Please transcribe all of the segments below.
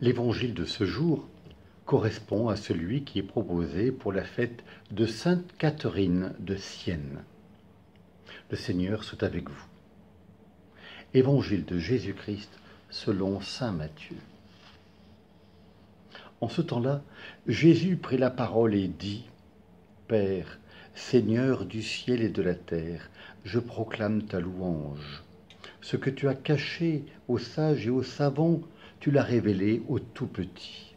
L'évangile de ce jour correspond à celui qui est proposé pour la fête de Sainte Catherine de Sienne. Le Seigneur soit avec vous. Évangile de Jésus-Christ selon saint Matthieu. En ce temps-là, Jésus prit la parole et dit : Père, Seigneur du ciel et de la terre, je proclame ta louange. Ce que tu as caché aux sages et aux savants, tu l'as révélé aux tout-petits.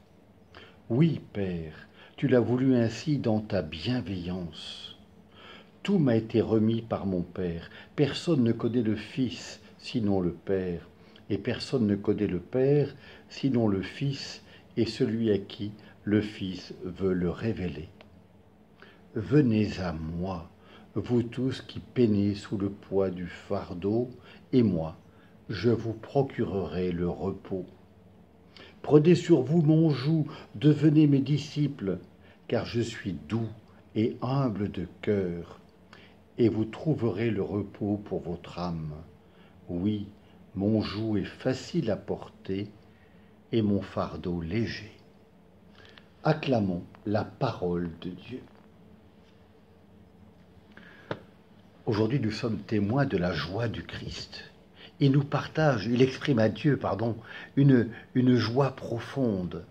Oui, Père, tu l'as voulu ainsi dans ta bienveillance. Tout m'a été remis par mon Père. Personne ne connaît le Fils sinon le Père, et personne ne connaît le Père sinon le Fils et celui à qui le Fils veut le révéler. Venez à moi, vous tous qui peinez sous le poids du fardeau, et moi, je vous procurerai le repos. Prenez sur vous mon joug, devenez mes disciples, car je suis doux et humble de cœur, et vous trouverez le repos pour votre âme. Oui, mon joug est facile à porter, et mon fardeau léger. Acclamons la parole de Dieu. Aujourd'hui, nous sommes témoins de la joie du Christ. Il exprime à Dieu, une joie profonde,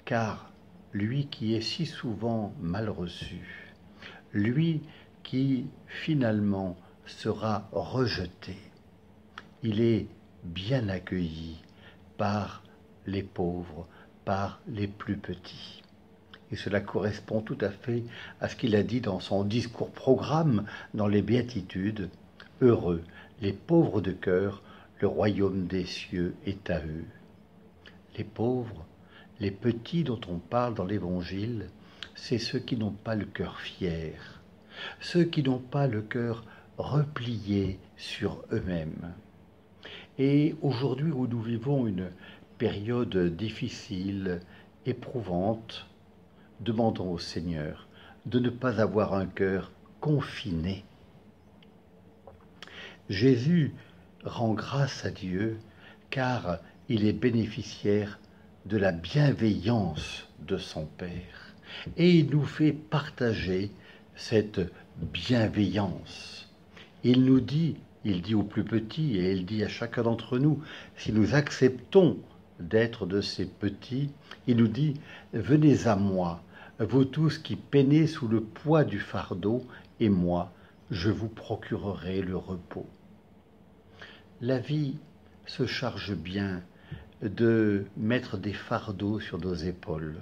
car lui qui est si souvent mal reçu, lui qui finalement sera rejeté, il est bien accueilli par les pauvres, par les plus petits. Et cela correspond tout à fait à ce qu'il a dit dans son discours programme dans les Béatitudes. Heureux les pauvres de cœur, le royaume des cieux est à eux. Les pauvres, les petits dont on parle dans l'Évangile, c'est ceux qui n'ont pas le cœur fier, ceux qui n'ont pas le cœur replié sur eux-mêmes. Et aujourd'hui où nous vivons une période difficile, éprouvante, demandons au Seigneur de ne pas avoir un cœur confiné. Jésus rend grâce à Dieu car il est bénéficiaire de la bienveillance de son Père. Et il nous fait partager cette bienveillance. Il dit aux plus petits et il dit à chacun d'entre nous, si nous acceptons d'être de ces petits, il nous dit « Venez à moi, vous tous qui peinez sous le poids du fardeau, et moi, je vous procurerai le repos. » La vie se charge bien de mettre des fardeaux sur nos épaules.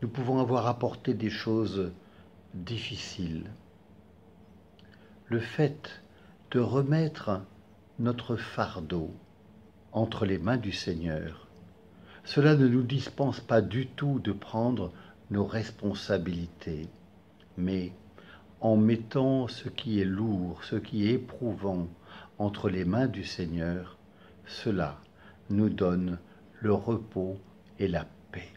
Nous pouvons avoir à porter des choses difficiles. Le fait de remettre notre fardeau entre les mains du Seigneur, cela ne nous dispense pas du tout de prendre nos responsabilités, mais en mettant ce qui est lourd, ce qui est éprouvant entre les mains du Seigneur, cela nous donne le repos et la paix.